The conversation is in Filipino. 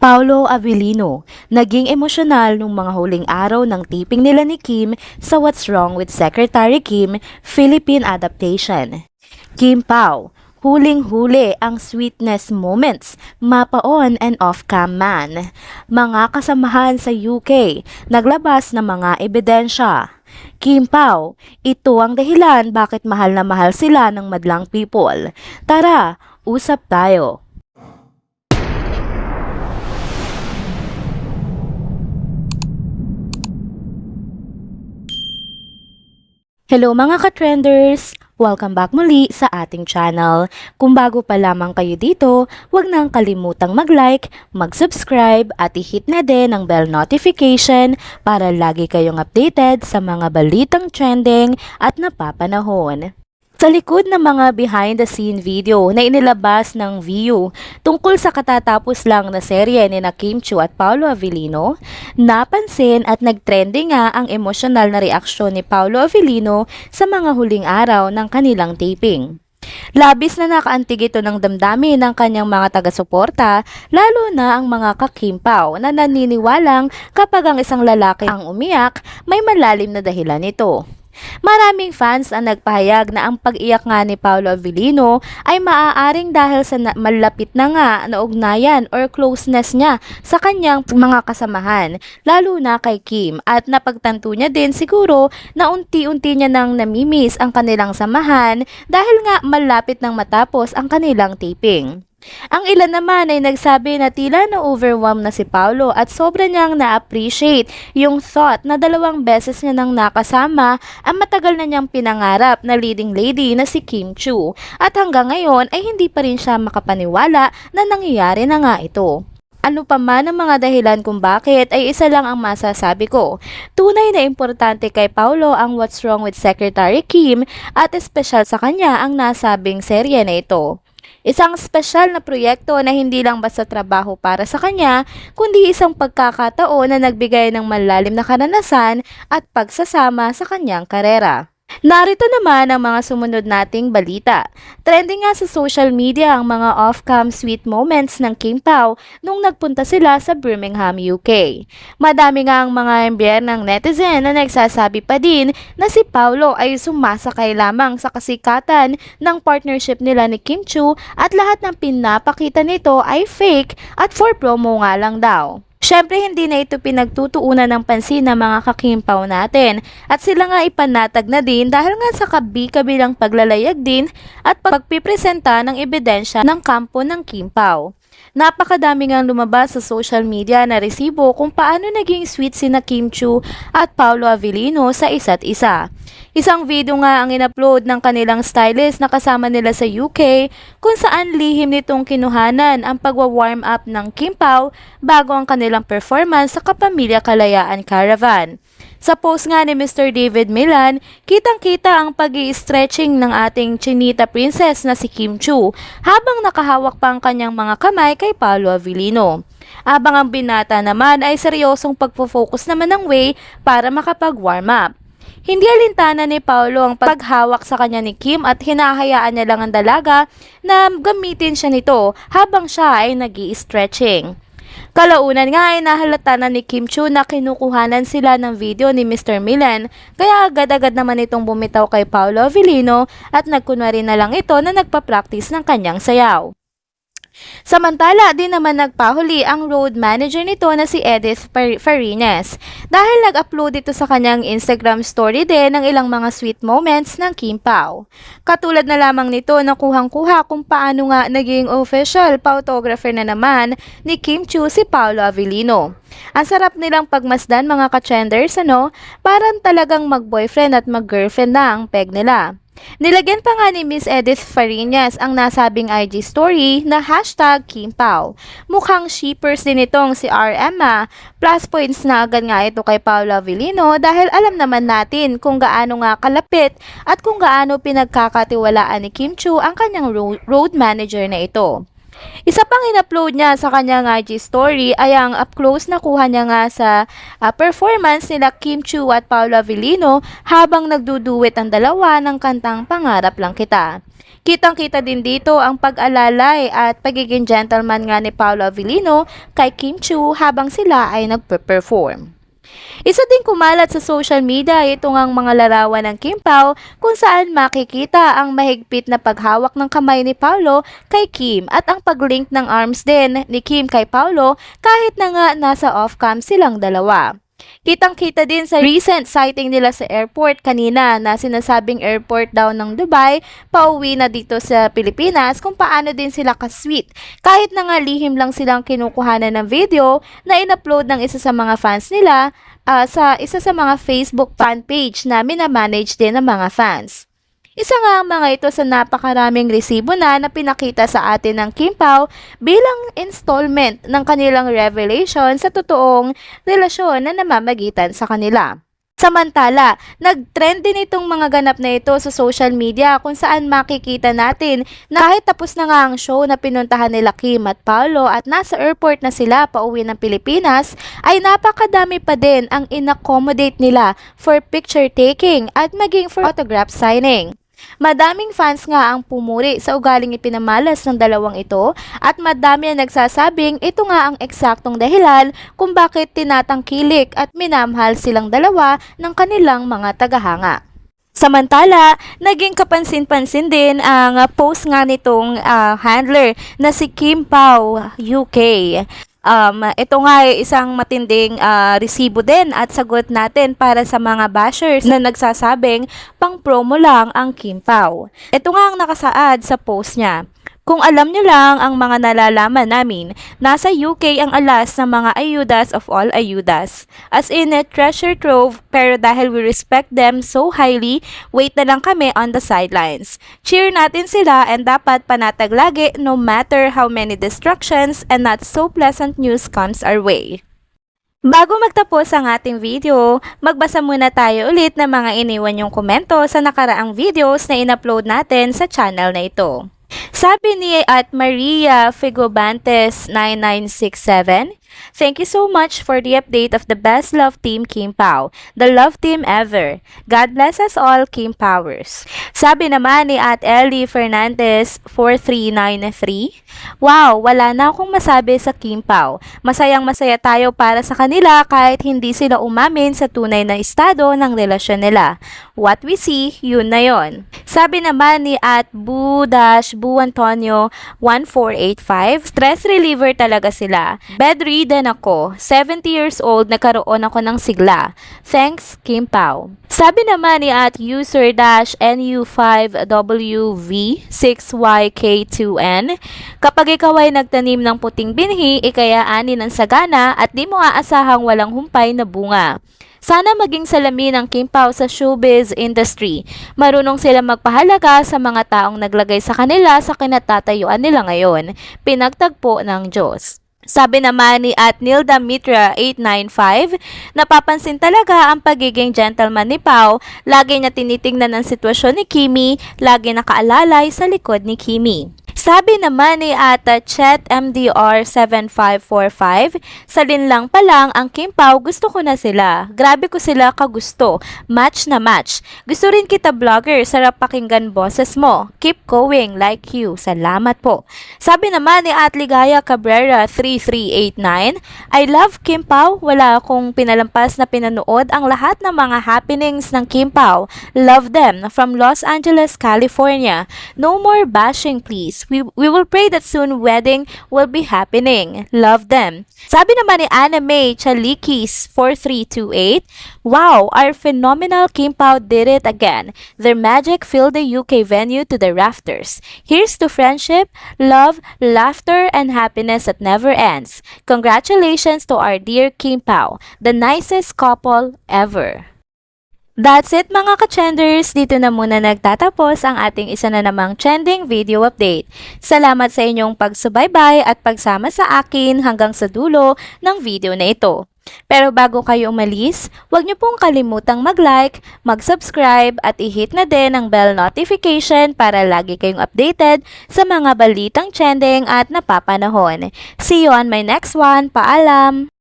Paulo Avellino, naging emosyonal nung mga huling araw ng taping nila ni Kim sa What's Wrong with Secretary Kim Philippine adaptation. Kim Pao, huling-huli ang sweetness moments, mapa-on and off-cam man. Mga kasamahan sa UK, naglabas ng mga ebidensya. Kim Pao, ito ang dahilan bakit mahal na mahal sila ng madlang people. Tara, usap tayo. Hello mga ka-trenders! Welcome back muli sa ating channel. Kung bago pa lamang kayo dito, huwag nang kalimutang mag-like, mag-subscribe at i-hit na din ang bell notification para lagi kayong updated sa mga balitang trending at napapanahon. Sa likod ng mga behind-the-scene video na inilabas ng Viu tungkol sa katatapos lang na serye ni Kim Chiu at Paulo Avellino, napansin at nagtrending nga ang emosyonal na reaksyon ni Paulo Avellino sa mga huling araw ng kanilang taping. Labis na nakaantig ito ng damdamin ng kanyang mga taga-suporta, lalo na ang mga kakimpaw na naniniwalang kapag ang isang lalaki ang umiyak, may malalim na dahilan nito. Maraming fans ang nagpahayag na ang pag-iyak nga ni Paulo Avellino ay maaaring dahil sa malapit na nga na ugnayan or closeness niya sa kanyang mga kasamahan, lalo na kay Kim, at napagtanto niya din siguro na unti-unti niya nang namimiss ang kanilang samahan dahil nga malapit nang matapos ang kanilang taping. Ang ilan naman ay nagsabi na tila na-overwhelm na si Paulo at sobra niyang na-appreciate yung thought na 2 beses niya nang nakasama ang matagal na niyang pinangarap na leading lady na si Kim Chiu, at hanggang ngayon ay hindi pa rin siya makapaniwala na nangyayari na nga ito. Ano pa man ang mga dahilan kung bakit ay isa lang ang masasabi ko. Tunay na importante kay Paulo ang What's Wrong with Secretary Kim at espesyal sa kanya ang nasabing serye na ito. Isang espesyal na proyekto na hindi lang basta trabaho para sa kanya, kundi isang pagkakataon na nagbigay ng malalim na karanasan at pagsasama sa kanyang karera. Narito naman ang mga sumunod nating balita. Trending nga sa social media ang mga off-cam sweet moments ng Kim Pao nung nagpunta sila sa Birmingham, UK. Madami nga ang mga embyer ng netizen na nagsasabi pa din na si Paulo ay sumasakay lamang sa kasikatan ng partnership nila ni Kim Chiu at lahat ng pinapakita nito ay fake at for promo nga lang daw. Siyempre hindi na ito pinagtutuunan ng pansin ng mga kakimpaw natin at sila nga ipanatag na din dahil nga sa kabi-kabilang paglalayag din at pagpipresenta ng ebidensya ng kampo ng kimpaw. Napakadami nga lumabas sa social media na resibo kung paano naging sweet sina Kim Chiu at Paulo Avellino sa isa't isa. Isang video nga ang in-upload ng kanilang stylist na kasama nila sa UK kung saan lihim nitong kinuhanan ang pagwa-warm up ng Kim Pao bago ang kanilang performance sa Kapamilya Kalayaan Caravan. Sa post nga ni Mr. David Milan, kitang-kita ang pag-i-stretching ng ating Chinita princess na si Kim Chiu habang nakahawak pa ang kanyang mga kamay kay Paulo Avellino. Abang ang binata naman ay seryosong pagfo-focus naman ng way para makapag-warm up. Hindi alintana ni Paulo ang paghawak sa kanya ni Kim at hinahayaan niya lang ang dalaga na gamitin siya nito habang siya ay nag-i-stretching. Kalaunan nga ay nahalata na ni Kim Chiu na kinukuhanan sila ng video ni Mr. Milan, kaya agad-agad naman itong bumitaw kay Paulo Avellino at nagkunwari na lang ito na nagpa-practice ng kanyang sayaw. Samantala, din naman nagpahuli ang road manager nito na si Edith Farines dahil nag-upload ito sa kanyang Instagram story din ng ilang mga sweet moments ng Kim Pao. Katulad na lamang nito na kuhang-kuha kung paano nga naging official photographer na naman ni Kim Chiu si Paulo Avellino. Ang sarap nilang pagmasdan mga ka-trenders, parang talagang mag-boyfriend at mag-girlfriend na ang peg nila. Nilagyan pa nga ni Miss Edith Farines ang nasabing IG story na #KimPao. Mukhang shippers din itong si R. Emma. Plus points na agad nga ito kay Paulo Avellino dahil alam naman natin kung gaano nga kalapit at kung gaano pinagkakatiwalaan ni Kim Chiu ang kanyang road manager na ito. Isa pang in-upload niya sa kanyang IG story ay ang up close na kuha niya nga sa performance nila Kim Chiu at Paolo Avellino habang nagduduet ang dalawa ng kantang Pangarap Lang Kita. Kitang-kita din dito ang pag-alalay at pagiging gentleman nga ni Paolo Avellino kay Kim Chiu habang sila ay nagpe-perform. Isa din kumalat sa social media itong ang mga larawan ng Kim Pao kung saan makikita ang mahigpit na paghawak ng kamay ni Paolo kay Kim at ang pag-link ng arms din ni Kim kay Paolo kahit na nga nasa off-cam silang dalawa. Kitang-kita din sa recent sighting nila sa airport kanina na sinasabing airport daw ng Dubai, pauwi na dito sa Pilipinas kung paano din sila ka-sweet. Kahit na nga lihim lang silang kinukuhanan ng video na in-upload ng isa sa mga fans nila sa isa sa mga Facebook fan page na minamanage din ng mga fans. Isa nga ang mga ito sa napakaraming resibo na pinakita sa atin ng Kim Pao bilang installment ng kanilang revelation sa totoong relasyon na namamagitan sa kanila. Samantala, nag-trend din itong mga ganap na ito sa social media kung saan makikita natin na kahit tapos na nga ang show na pinuntahan nila Kim at Paolo at nasa airport na sila pauwi ng Pilipinas, ay napakadami pa din ang in-accommodate nila for picture taking at maging for autograph signing. Madaming fans nga ang pumuri sa ugaling ipinamalas ng dalawang ito at madami ang nagsasabing ito nga ang eksaktong dahilan kung bakit tinatangkilik at minamahal silang dalawa ng kanilang mga tagahanga. Samantala, naging kapansin-pansin din ang post nga nitong handler na si Kim Pao UK. Ito nga ay isang matinding resibo din at sagot natin para sa mga bashers na nagsasabing pang promo lang ang Kim Pao. Ito nga ang nakasaad sa post niya. Kung alam nyo lang ang mga nalalaman namin, nasa UK ang alas ng mga ayudas of all ayudas. As in a treasure trove, pero dahil we respect them so highly, wait na lang kami on the sidelines. Cheer natin sila and dapat panatag lagi no matter how many distractions and not so pleasant news comes our way. Bago magtapos ang ating video, magbasa muna tayo ulit ng mga iniwan yung komento sa nakaraang videos na in-upload natin sa channel na ito. Sabi ni at Maria Figobantes 9967, thank you so much for the update of the best love team Kim Pao, the love team ever. God bless us all, Kim Powers. Sabi naman ni at Ellie Fernandez 4393, wow, wala na akong masabi sa Kim Pao. Masayang masaya tayo para sa kanila kahit hindi sila umamin sa tunay na estado ng relasyon nila. What we see, yun na yon. Sabi naman ni at Bu Antonio 1485, stress reliever talaga sila. Bedridden ako, 70 years old, nagkaroon ako ng sigla. Thanks, Kim Pao. Sabi naman ni at user-NU5WV6YK2N, kapag ikaw ay nagtanim ng puting binhi, ikayaan ng sagana at di mo aasahang walang humpay na bunga. Sana maging salamin ang Kim Pao sa showbiz industry. Marunong sila magpahalaga sa mga taong naglagay sa kanila sa kinatatayuan nila ngayon. Pinagtagpo ng Diyos. Sabi naman ni at Nilda Mitra 895, napapansin talaga ang pagiging gentleman ni Pao. Lagi niya tinitingnan ang sitwasyon ni Kimi, lagi nakaalalay sa likod ni Kimi. Sabi naman ni at Chet MDR 7545, salin lang pa lang ang Kim Pao, gusto ko na sila. Grabe ko sila kagusto. Match na match. Gusto rin kita vlogger, sarap pakinggan boses mo. Keep going, like you. Salamat po. Sabi naman ni at Ligaya Cabrera 3389, I love Kim Pao. Wala akong pinalampas na pinanood ang lahat ng mga happenings ng Kim Pao. Love them. From Los Angeles, California. No more bashing please. We will pray that soon wedding will be happening. Love them. Sabi naman ni Anna May Chalikis 4328, wow, our phenomenal Kim Pao did it again. Their magic filled the UK venue to the rafters. Here's to friendship, love, laughter, and happiness that never ends. Congratulations to our dear Kim Pao, the nicest couple ever. That's it mga ka-trenders, dito na muna nagtatapos ang ating isa na namang trending video update. Salamat sa inyong pagsubaybay at pagsama sa akin hanggang sa dulo ng video na ito. Pero bago kayo umalis, huwag niyo pong kalimutang mag-like, mag-subscribe at i-hit na din ang bell notification para lagi kayong updated sa mga balitang trending at napapanahon. See you on my next one. Paalam!